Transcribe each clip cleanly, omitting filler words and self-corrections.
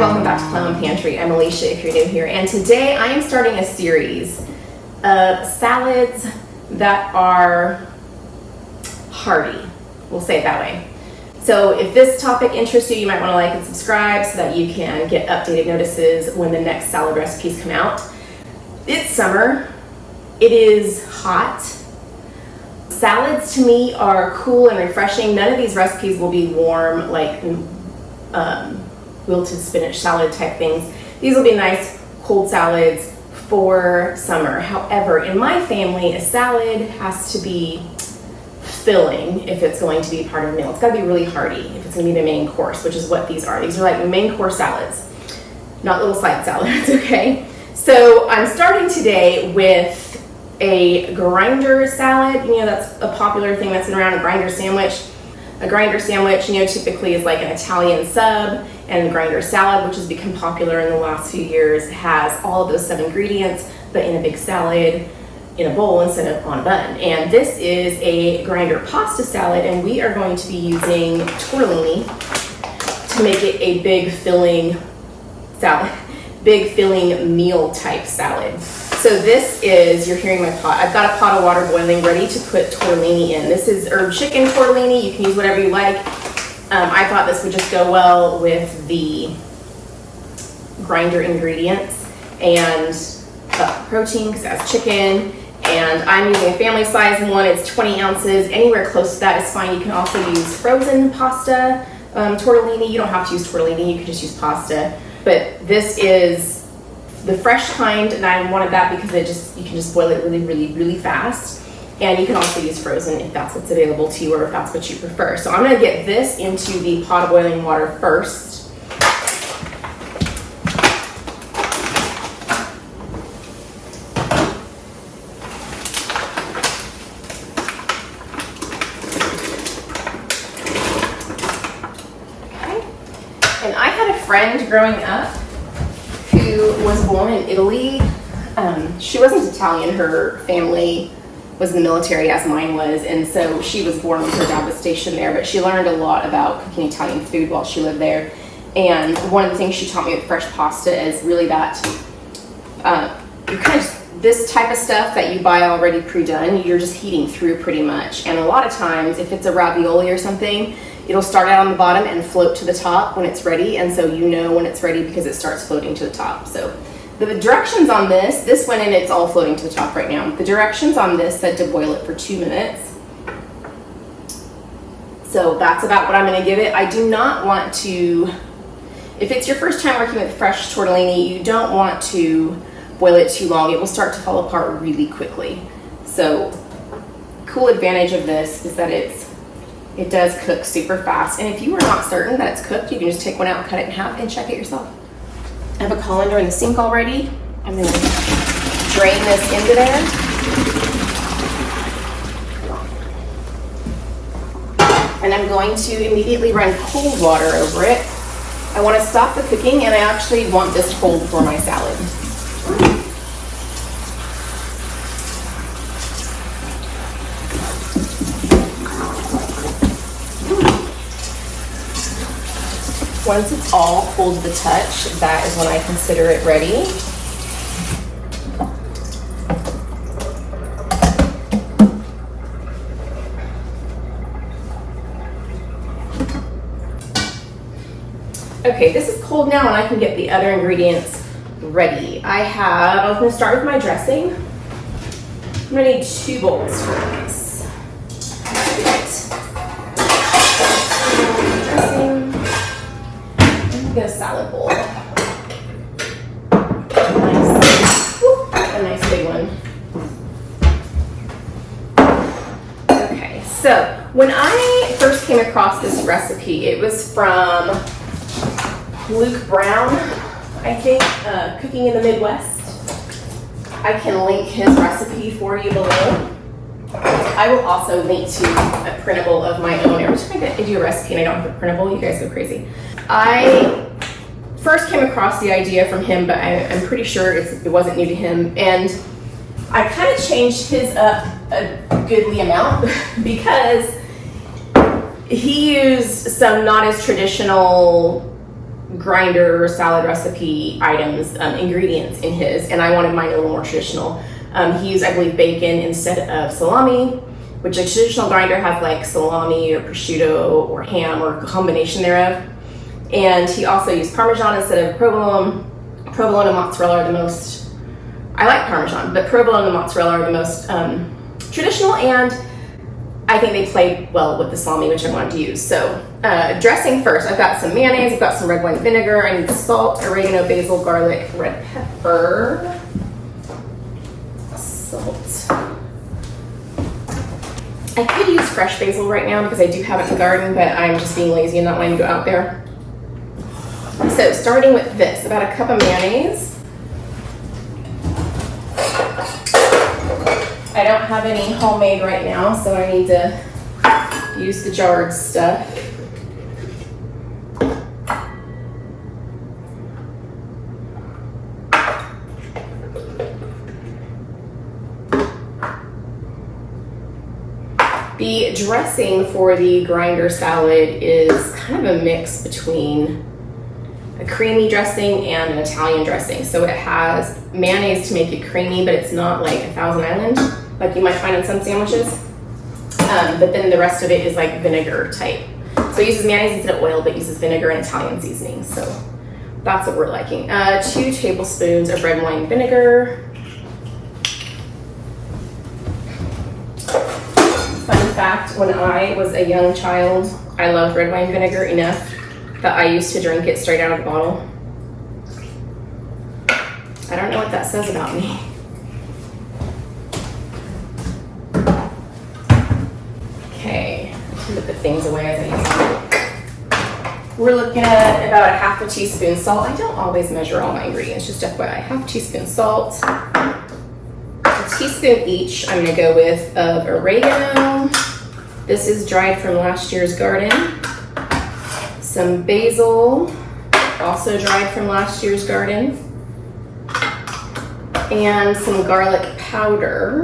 welcome back to Clown Pantry. I'm Alicia if you're new here, and today I am starting a series of salads that are hearty. We'll say it that way. So if this topic interests you, you might want to like and subscribe so that you can get updated notices when the next salad recipes come out. It's summer. It is hot. Salads to me are cool and refreshing. None of these recipes will be warm, like wilted spinach salad type things. These will be nice cold salads for summer. However, in my family, a salad has to be filling if it's going to be part of a meal. It's got to be really hearty if it's going to be the main course, which is what these are. These are like main course salads, not little side salads, okay? So I'm starting today with a grinder salad. You know, that's a popular thing that's been around, a grinder sandwich. A grinder sandwich, you know, typically is like an Italian sub, and grinder salad, which has become popular in the last few years, has all of those 7 ingredients, but in a big salad, in a bowl instead of on a bun. And this is a grinder pasta salad, and we are going to be using tortellini to make it a big filling salad, big filling meal type salad. So this is, you're hearing my pot. I've got a pot of water boiling ready to put tortellini in. This is herb chicken tortellini. You can use whatever you like. I thought this would just go well with the grinder ingredients and protein because it has chicken. And I'm using a family size one. It's 20 ounces. Anywhere close to that is fine. You can also use frozen pasta tortellini. You don't have to use tortellini. You can just use pasta. But this is the fresh kind, and I wanted that because you can just boil it really fast. And you can also use frozen if that's what's available to you or if that's what you prefer. So I'm gonna get this into the pot of boiling water first. Okay. And I had a friend growing up who was born in Italy. She wasn't Italian, her family was in the military as mine was, and so she was born when her dad was stationed there, but she learned a lot about cooking Italian food while she lived there. And one of the things she taught me with fresh pasta is really that you kind of, this type of stuff that you buy already pre-done, you're just heating through pretty much. And a lot of times, if it's a ravioli or something, it'll start out on the bottom and float to the top when it's ready, and so you know when it's ready because it starts floating to the top. So the directions on this went in, it's all floating to the top right now. The directions on this said to boil it for 2 minutes. So that's about what I'm gonna give it. I do not want to, if it's your first time working with fresh tortellini, you don't want to boil it too long. It will start to fall apart really quickly. So cool advantage of this is that it does cook super fast. And if you are not certain that it's cooked, you can just take one out, cut it in half, and check it yourself. I have a colander in the sink already. I'm going to drain this into there. And I'm going to immediately run cold water over it. I want to stop the cooking, and I actually want this cold for my salad. Once it's all cold to the touch, that is when I consider it ready. Okay, this is cold now and I can get the other ingredients ready. I'm gonna start with my dressing. I'm gonna need 2 bowls for this. Dressing. Get a salad bowl. A nice big one. Okay, so when I first came across this recipe, it was from Luke Brown, I think, Cooking in the Midwest. I can link his recipe for you below. I will also link to a printable of my own. Every time I do a recipe and I don't have a printable, you guys go crazy. I first came across the idea from him, but I'm pretty sure it wasn't new to him. And I kind of changed his up a goodly amount because he used some not as traditional grinder salad recipe items, ingredients in his, and I wanted mine a little more traditional. He used, I believe, bacon instead of salami, which a traditional grinder has like salami or prosciutto or ham or a combination thereof. And he also used Parmesan instead of provolone. Provolone and mozzarella are the most, I like Parmesan, but provolone and mozzarella are the most traditional, and I think they play well with the salami, which I wanted to use. So dressing first, I've got some mayonnaise, I've got some red wine vinegar, I need salt, oregano, basil, garlic, red pepper, salt. I could use fresh basil right now because I do have it in the garden, but I'm just being lazy and not wanting to go out there. So starting with this, about a cup of mayonnaise. I don't have any homemade right now, so I need to use the jarred stuff. The dressing for the grinder salad is kind of a mix between a creamy dressing and an Italian dressing. So it has mayonnaise to make it creamy, but it's not like a Thousand Island like you might find in some sandwiches. But then the rest of it is like vinegar type. So it uses mayonnaise instead of oil, but uses vinegar and Italian seasoning. So that's what we're liking. 2 tablespoons of red wine vinegar. Fun fact, when I was a young child, I loved red wine vinegar enough that I used to drink it straight out of the bottle. I don't know what that says about me. Okay, put the things away as I use them. We're looking at about a half a teaspoon salt. I don't always measure all my ingredients, just FYI. Half teaspoon salt. A teaspoon each I'm gonna go with of oregano. This is dried from last year's garden. Some basil, also dried from last year's garden. And some garlic powder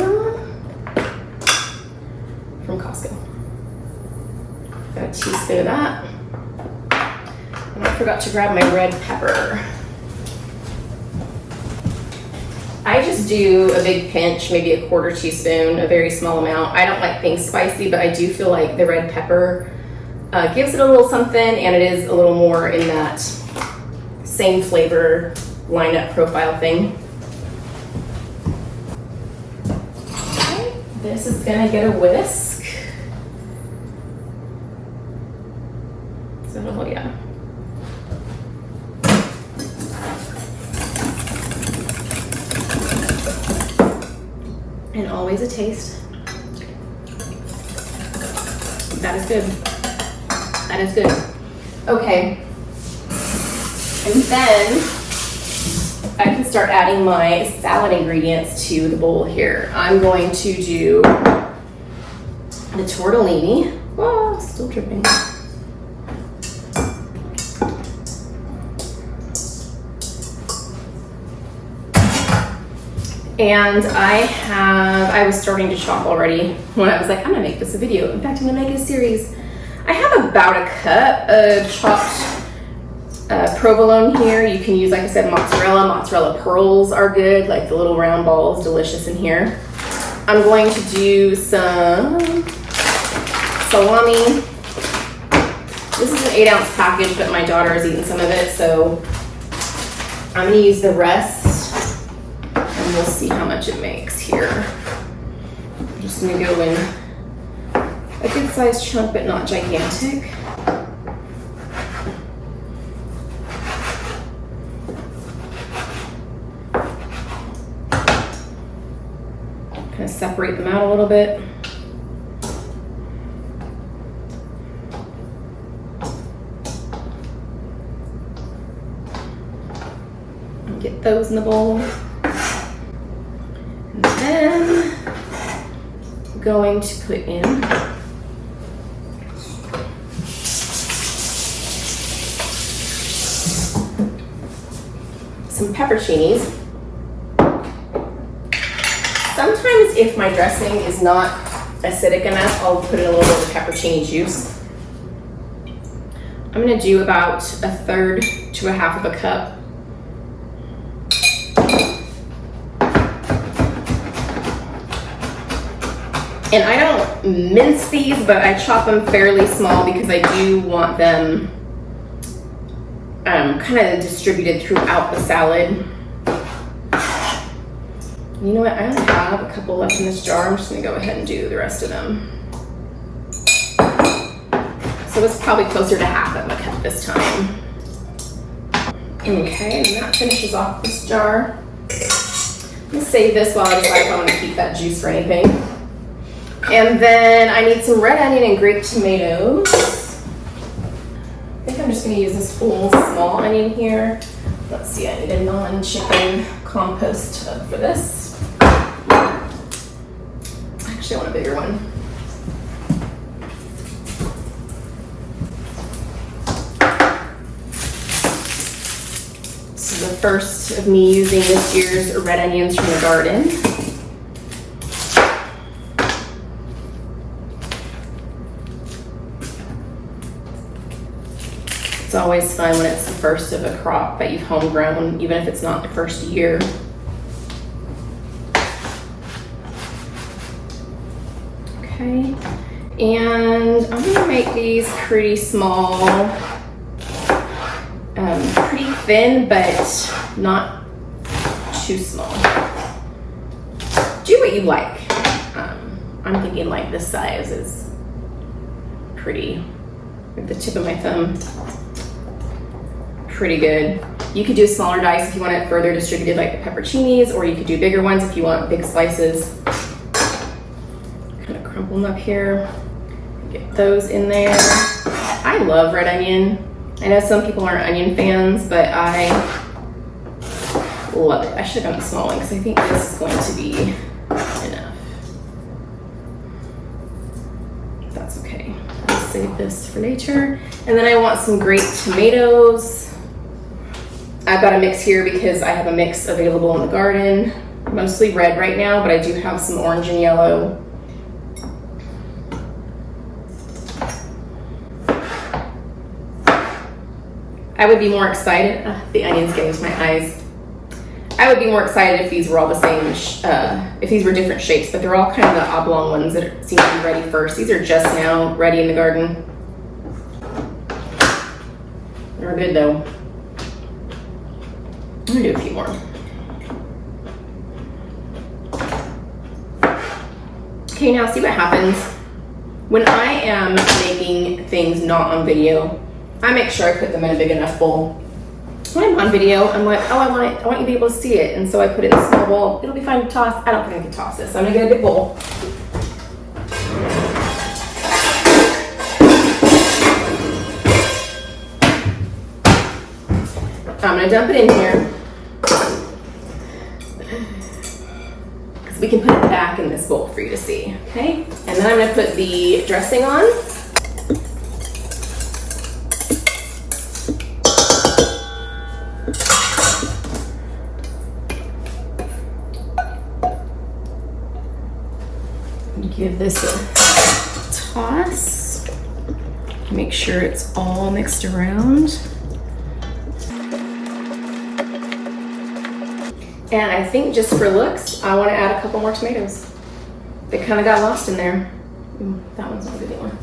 from Costco. Got a teaspoon of that. And I forgot to grab my red pepper. I just do a big pinch, maybe a quarter teaspoon, a very small amount. I don't like things spicy, but I do feel like the red pepper gives it a little something, and it is a little more in that same flavor lineup profile thing. Okay, this is gonna get a whisk. So, oh yeah. And always a taste. That is good. That is good. Okay. And then I can start adding my salad ingredients to the bowl here. I'm going to do the tortellini. Oh, still dripping. And I was starting to chop already when I was like, I'm gonna make this a video. In fact, I'm gonna make it a series. I have about a cup of chopped provolone here. You can use, like I said, mozzarella. Mozzarella pearls are good, like the little round balls, delicious in here. I'm going to do some salami. This is an 8-ounce package, but my daughter has eaten some of it, so I'm gonna use the rest. And we'll see how much it makes here. I'm just gonna go in a good sized chunk, but not gigantic. Kind of separate them out a little bit. And get those in the bowl. And then I'm going to put in some pepperoncinis. Sometimes if my dressing is not acidic enough, I'll put in a little bit of pepperoni juice. I'm gonna do about 1/3 to 1/2 of a cup. And I don't mince these, but I chop them fairly small because I do want them kind of distributed throughout the salad. You know what, I only have a couple left in this jar. I'm just gonna go ahead and do the rest of them. So it's probably closer to 1/2 of a cup this time. Okay, and that finishes off this jar. I'm gonna save this while I decide if I wanna keep that juice for anything. And then I need some red onion and grape tomatoes. I think I'm just gonna use this whole small onion here. Let's see, I need a non-chicken compost tub for this. Actually, I want a bigger one. So the first of me using this year's red onions from the garden. It's always fun when it's the first of a crop that you've homegrown, even if it's not the first year. Okay, and I'm gonna make these pretty small, pretty thin, but not too small. Do what you like. I'm thinking like this size is pretty, like the tip of my thumb. Pretty good. You could do a smaller dice if you want it further distributed like the pepperoncinis, or you could do bigger ones if you want big slices. Kind of crumple them up here. Get those in there. I love red onion. I know some people aren't onion fans, but I love it. I should have done the small one because I think this is going to be enough. That's okay. I'll save this for later. And then I want some grape tomatoes. I've got a mix here because I have a mix available in the garden. Mostly red right now, but I do have some orange and yellow. I would be more excited. The onions get into my eyes. I would be more excited if these were all the same, if these were different shapes, but they're all kind of the oblong ones that seem to be ready first. These are just now ready in the garden. They're good though. I'm gonna do a few more. Okay, now see what happens. When I am making things not on video, I make sure I put them in a big enough bowl. When I'm on video, I'm like, oh, I want you to be able to see it, and so I put it in a small bowl. It'll be fine to toss. I don't think I can toss this, so I'm gonna get a big bowl. I'm gonna dump it in here. Because we can put it back in this bowl for you to see, okay? And then I'm gonna put the dressing on. Give this a toss. Make sure it's all mixed around. And I think just for looks, I want to add a couple more tomatoes. They kind of got lost in there. Ooh, that one's not a good one.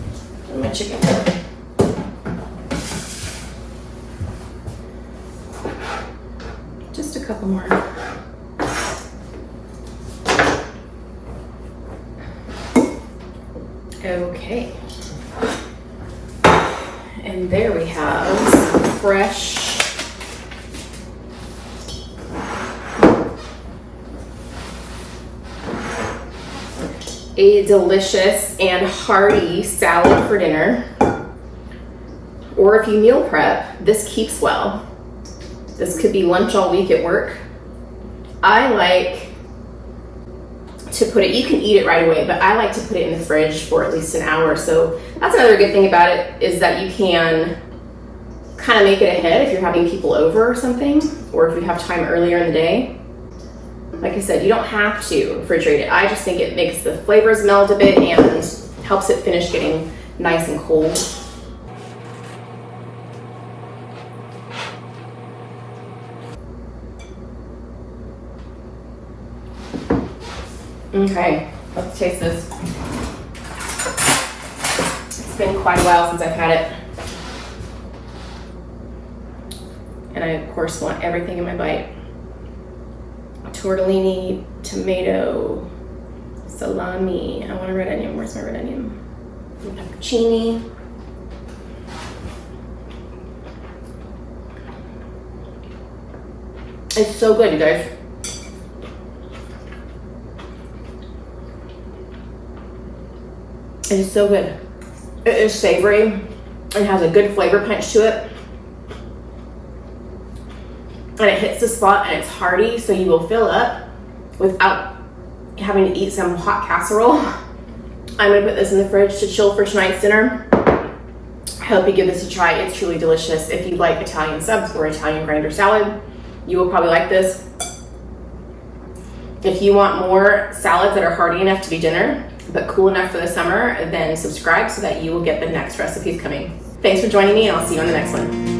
And my chicken. Just a couple more. Okay. And there we have some fresh a delicious and hearty salad for dinner. Or if you meal prep, this keeps well. This could be lunch all week at work. I like to put it, you can eat it right away, but I like to put it in the fridge for at least an hour. So that's another good thing about it, is that you can kind of make it ahead if you're having people over or something, or if you have time earlier in the day. Like I said, you don't have to refrigerate it. I just think it makes the flavors meld a bit and helps it finish getting nice and cold. Okay, let's taste this. It's been quite a while since I've had it. And I, of course, want everything in my bite. Tortellini, tomato, salami. I want a red onion. Where's my red onion? Zucchini. It's so good, you guys. It is so good. It is savory. It has a good flavor punch to it. And it hits the spot and it's hearty, so you will fill up without having to eat some hot casserole. I'm gonna put this in the fridge to chill for tonight's dinner. I hope you give this a try. It's truly delicious. If you like Italian subs or Italian grinder salad, you will probably like this. If you want more salads that are hearty enough to be dinner, but cool enough for the summer, then subscribe so that you will get the next recipes coming. Thanks for joining me, and I'll see you on the next one.